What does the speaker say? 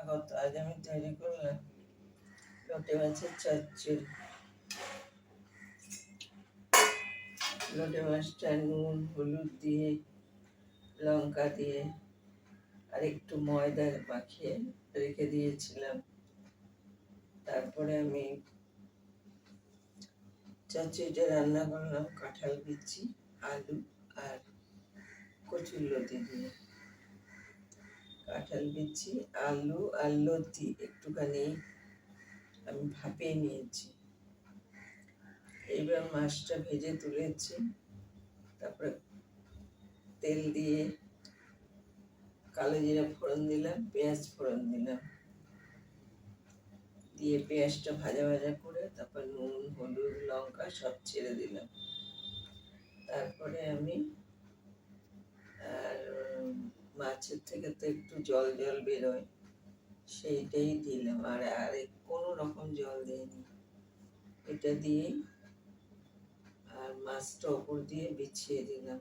স্বাগত। আজ আমি তৈরি করলাম লোটে মাছের চচ্চড়ি। লোটে মাছটা নুন হলুদ দিয়ে লঙ্কা দিয়ে আর একটু ময়দা মাখিয়ে রেখে দিয়েছিলাম। তারপরে আমি চচ্চড়িটা রান্না করলাম কাঁঠাল বিচি, আলু আর কচুরলতি দিয়ে। কাঁঠাল বিচি, আলু আর লতি একটুখানি আমি ভাপিয়ে নিয়েছি। এইবার মাছটা ভেজে তুলেছি। তারপরে তেল দিয়ে কালো জিরা ফোড়ন দিলাম, পেঁয়াজ ফোড়ন দিলাম, দিয়ে পেঁয়াজটা ভাজা ভাজা করে তারপর নুন হলুদ লঙ্কা সব ছেড়ে দিলাম। তারপরে আমি আর মাছের থেকে তো একটু জল জল বেরোয়, সেইটাই দিলাম। আর কোনো রকম জল দিইনি, এটা দিয়ে আর মাছটা ওপর দিয়ে বিছিয়ে দিলাম।